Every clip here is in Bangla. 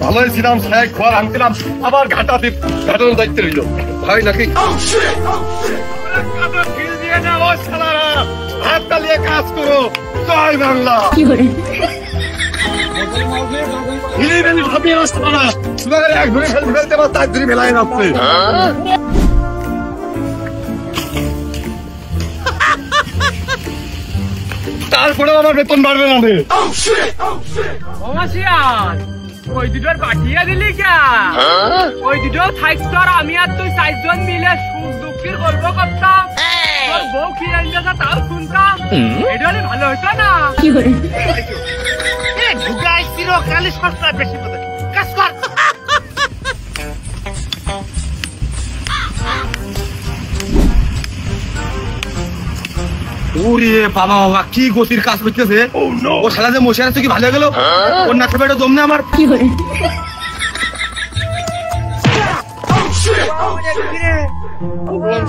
ভালোই ছিলাম, খোয়ার আনছিলাম, আবার ঘাটানোর দায়িত্ব রইল ভাই নাকি। হাত তালিয়ে কাজ করো, জয় বাংলা। তারপরে আমার বেতন বাড়বে না। ওই দুটোর পাঠিয়ে দিলি কে? ওই দুটো থাকতো আর আমি আর তুই 4 জন মিলে সুখ দুঃখের গল্প করতাম, তোর বউ কি আনছে তাও শুনতাম, এটা হলে ভালো হতো না? চিরকালই সস্তা বেশি কাজ কর। ওরে বাবা বাবা, কি গতির কাজ করতেছে। ও শালা যে মশাই আছে কি ভালো গেল, ওর নাকে পেটে দম না আমার।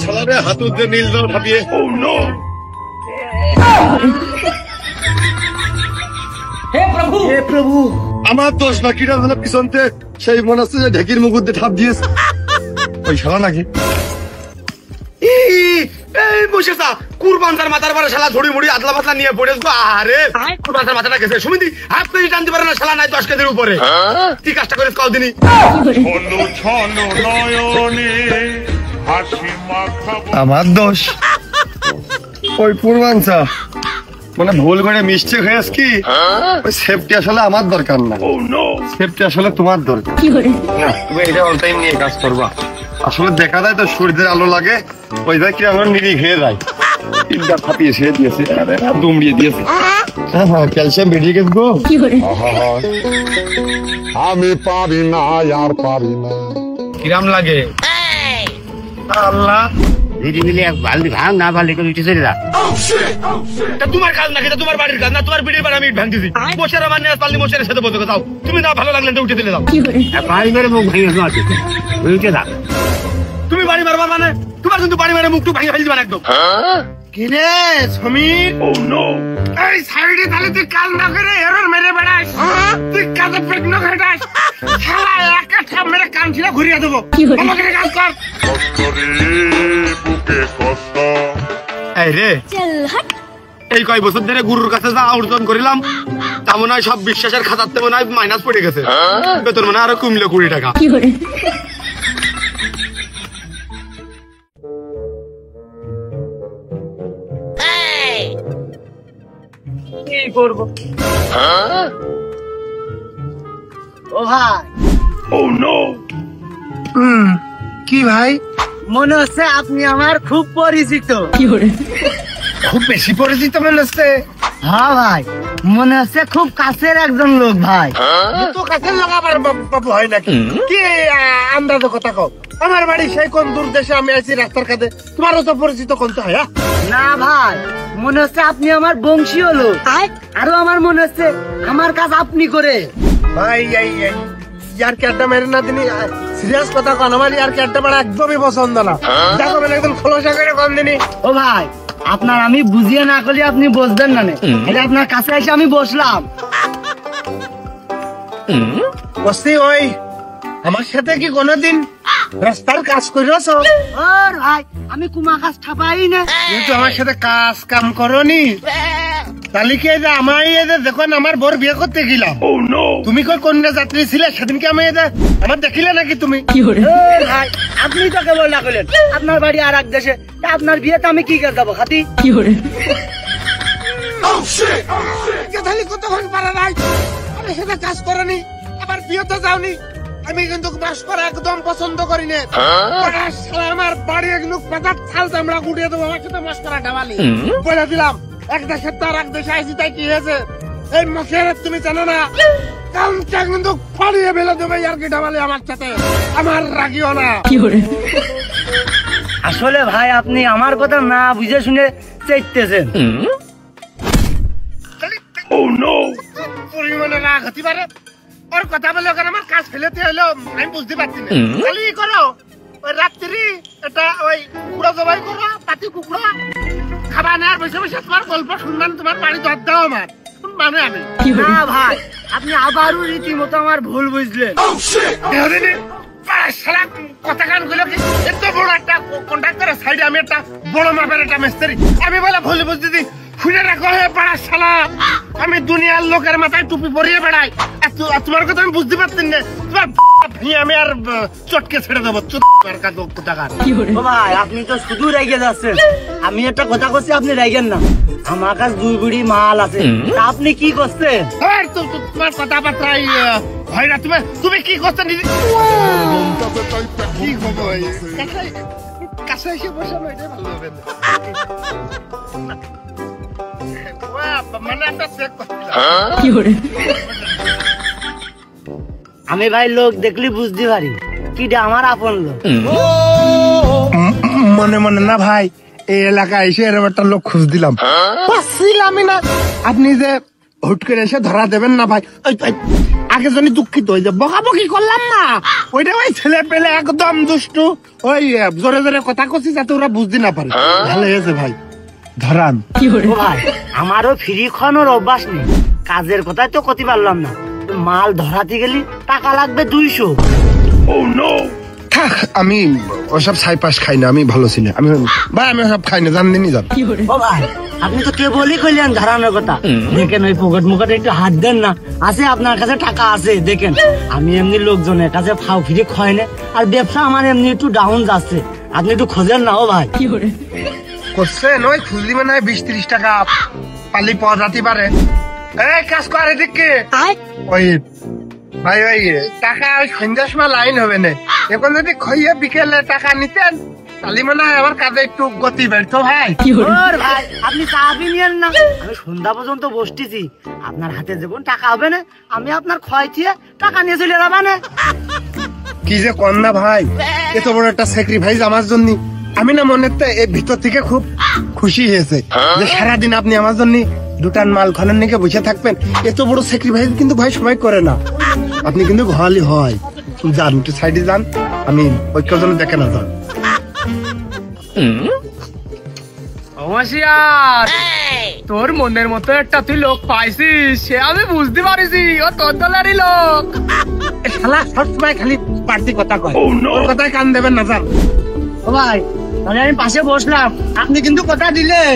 শালারে হাতুর দিয়ে নীল জল ঢাপিয়ে। হে প্রভু, আমার দোষ না, কিরা যেন পিছনতে সেই মনে হচ্ছে যে ঢেকির মুকুর দিয়ে ঠাপ দিয়েছে। ওই শালা নাকি কুরবানটার মাথার পরে শালা ঝুড়ি মুড়ি আদলা পাতলা নিয়ে পড়ে। আরে কুরবানটার মাথাটা গেছে, সুমিতি হাত পেয়ে টানতে পারে না, শালা নাই 10 কেজির উপরে। কি কাজটা করিস কদিনই। আমার দোষ, ওই পূর্বাঞ্চা মানে ভুল করে মিষ্টি হয়েছ কি। ওই সেফটি আসলে আমার দরকার না, সেফটি আসলে তোমার দরকার। তুমি এটা অল টাইম নিয়ে কাজ করবা। আসলে দেখা যায় তো সূর্যের আলো লাগে, ওই যায় কি আমার নিরি খেয়ে যায়। তিনটা ফাটিয়ে ছেড়ে দিয়েছে, দুমড়িয়ে দিয়েছে। হ্যাঁ হ্যাঁ, ক্যালসিয়াম বেরিয়ে গেছে গো। আমি পারি না, আর পারি না। কিরাম লাগে আল্লাহ। তোমার কাজ নাকি, তোমার বাড়ির কাজ না, তোমার বিড়ির বাড়ি আমি ভাঙ দিছি। বসের আমার নিয়ে পারলি মশারের সাথে বসে যাও। তুমি না ভালো লাগলে উঠে দিলে যাও। তুমি বাড়ি মারবা মানে তোমার কিন্তু বাড়ি মারে মুখটু ভাঙে ফেলে দিবা একদম। কিরে সমীর, এই সাইডে তাহলে তুই কাজ না করে এরর মেরে বেড়াস, তুই কাজে প্রশ্ন ঘটাস। শালা একা ঠাপ মেরে কান ছিঁড়ে ঘুরিয়ে দেবো। আমাকে কাজ কর। এই রে, এই কয় বছর ধরে গুরুর কাছে যা অর্জন করিলাম তা মনে হয় সব বিশ্বাসের খাতাতে মনে হয় মাইনাস পড়ে গেছে। বেতন মনে হয় আরো কমলো 20 টাকা। কি করবো? ও ভাই, কি ভাই? মনে হচ্ছে আপনি আমার খুব পরিচিত। খুব বেশি পরিচিত মনে হচ্ছে। হ্যাঁ ভাই, মনে হচ্ছে খুব কাছের একজন লোক ভাই। তো কাছের লোক আবার বাবু হয় নাকি? কি আন্দাজ কথা কও। আমার বাড়ি সেই কোন দূর দেশে, আমি আছি রাস্তার কাছে, তোমারও তো পরিচিত কোনতে হয়। না ভাই, মনে হচ্ছে আপনি আমার বংশীয় লোক। আরো আমার মনে হচ্ছে আমার কাজ আপনি করে। ভাই ইয়ার ক্যাডটা মেরে না দিনি, সিরিয়াস কথা কন। আমার ইয়ার ক্যাডটা বড় একদমই পছন্দ না। দেখো মানে একদম খোলসা করে কম দিনি। ও ভাই, আপনার আমি বুঝিয়ে না করলে আপনি বসবেন না। এটা আপনার কাছে এসে আমি বসলাম। বসতি ওই আমার সাথে কি কোনোদিন রাস্তার কাজ করেছ? ওর ভাই, আমি কুমা কাজ ঠাপাই না। কিন্তু আমার সাথে কাজ কাম করনি তালিকে যে আমায় দেখুন আমার বোর বিয়ে করতে গেলাম। তুমি কই কন্যা যাত্রী ছিলে সেদিনকে আমি আমার দেখিলে নাকি তুমি? ভাই, আপনি তো কেবল না করলেন আপনার বাড়ি আর এক দেশে, আপনার বিয়েতে আমি কি করে যাবো খাতি? কতক্ষণ পারা নাই, আমার সাথে কাজ করনি, আবার বিয়েতে যাওনি। আমি কিন্তু বাস করা একদম পছন্দ করি না। আমার বাড়ি একটু পাতার ছাল চামড়া গুটিয়ে দেবো, আমার সাথে বাস করা ডাবালি বলে দিলাম। এক দেশের তো আর এক দেশে আইসি, তাই কি হয়েছে? এই মুখের তুমি জানো না, কামটা কিন্তু ফাড়িয়ে ফেলে দেবে আর কি ডাবালি আমার সাথে। আমার রাগিও না। আসলে ভাই, আপনি আমার কথা না বুঝে শুনে চাইতেছেন। পরিমাণে রাগ হতে পারে ওর কথা বলে, ওখানে আমার কাজ ফেলেতে হলো আমি বুঝতে পারছি না। খালি করো ওই রাত্রি এটা ওই কুকুরা জবাই করো, পাতি কুকুরা খাবা না, বসে বসে তোমার গল্প শুনবেন, তোমার বাড়ি দর দাও আমার মানে আমি না ভাই, আপনি আবারও রীতিমতো আমার ভুল বুঝলেন। শালা কথা কান গুলো কি এত বড় একটা কন্ট্রাক্টরের সাইডে আমি একটা বড় মাপের একটা মিস্ত্রি, আমি বলে ভুল বুঝতে দিই খুঁজে রাখো হে পাড়া শালা। আমি দুনিয়ার লোকের মাথায় টুপি পরিয়ে বেড়াই, তোমার কথা আমি বুঝতে পারতেন না। তোমার আমি আর চটকে ছেড়ে দেবো। ও ভাই, আপনি তো শুধু রেগে যাচ্ছেন। আমি একটা কথা করছি, আপনি রেগেন না। আমার কাছে 2 বিড়ি মাল আছে, তা আপনি কি করছেন? তোমার কথাবার্তাই হয় না। তুমি কি করছেন? কি খবর? কাছে এসে বসে এটাই ভালো হবে। মানে একটা চেক আমি ভাই লোক দেখলি বুঝতে পারি কি আমার আপন লোক। মনে মনে না ভাই, এই এলাকায় এসে এরকম একটা লোক খুঁজ দিলাম, পাচ্ছিলামই না। আপনি যে হুট করে এসে ধরা দেবেন না ভাই, আগে জন্য দুঃখিত হয়ে যে বকাবকি করলাম না, ওইটা ওই ছেলে পেলে একদম দুষ্টু, ওই জোরে জোরে কথা করছি যাতে ওরা বুঝতে না পারে। ভালো হয়েছে ভাই, ধরান। ও ভাই, আমারও ফ্রি খাওয়ানোর অভ্যাস নেই, কাজের কথাই তো করতে পারলাম না। মাল ধরাতে গেলি টাকা লাগবে 200। থাক, আমি ওসব ছাইপাস খাই না, আমি ভালো ছিল। আমি ভাই আমি ওসব খাই না, জানদিনই জান। ও ভাই, আপনি তো কে বলি কইলেন ধরানোর কথা। দেখেন ওই পকেট মুকেটে একটু হাত দেন না, আছে আপনার কাছে টাকা আছে। দেখেন আমি এমনি লোকজনের কাছে ফাও ফিরে খাই না, আর ব্যবসা আমার এমনি একটু ডাউন যাচ্ছে, আপনি একটু খোঁজেন না। ও ভাই করছেন ওই খুঁজলি মানে 20-30 টাকা পালি পাওয়া যেতে পারে। এই কাজ করে দিকে ওই ভাই, ওই টাকা ওই সন্ধ্যার সময় লাইন হবে না, এখন যদি খইয়ে বিকেলে টাকা নিতেন তাহলে মনে হয় আমার কাজে একটু গতি বেড়তো। ভাই ভাই, আপনি চাবি নিয়েন না, আমি সন্ধ্যা পর্যন্ত বসতেছি। আপনার হাতে যখন টাকা হবে না, আমি আপনার ক্ষয় দিয়ে টাকা নিয়ে চলে যাবা না। কি যে কর না ভাই, এত বড় একটা স্যাক্রিফাইস আমার জন্য। আমি না মনে এর ভিতর থেকে খুব খুশি হয়েছে যে সারাদিন আপনি আমার জন্য 2 টান মাল খনন নিয়ে বসে থাকবেন। এত বড় স্যাক্রিফাইস কিন্তু ভাই সবাই করে না, আপনি কিন্তু ঘালি হয়। যান একটু সাইডে যান, আমি ঐক্যর জন্য দেখে না যান। তোর মনের মতো একটা তুই লোক পাইছিস, সে আমি বুঝতে পারিছি। ও তোর দলেরই লোক। শালা সবসময় খালি পার্টি কথা কয়, ওর কথায় কান দেবেন না যান। ও ভাই, তাহলে আমি পাশে বসলাম, আপনি কিন্তু কথা দিলেন।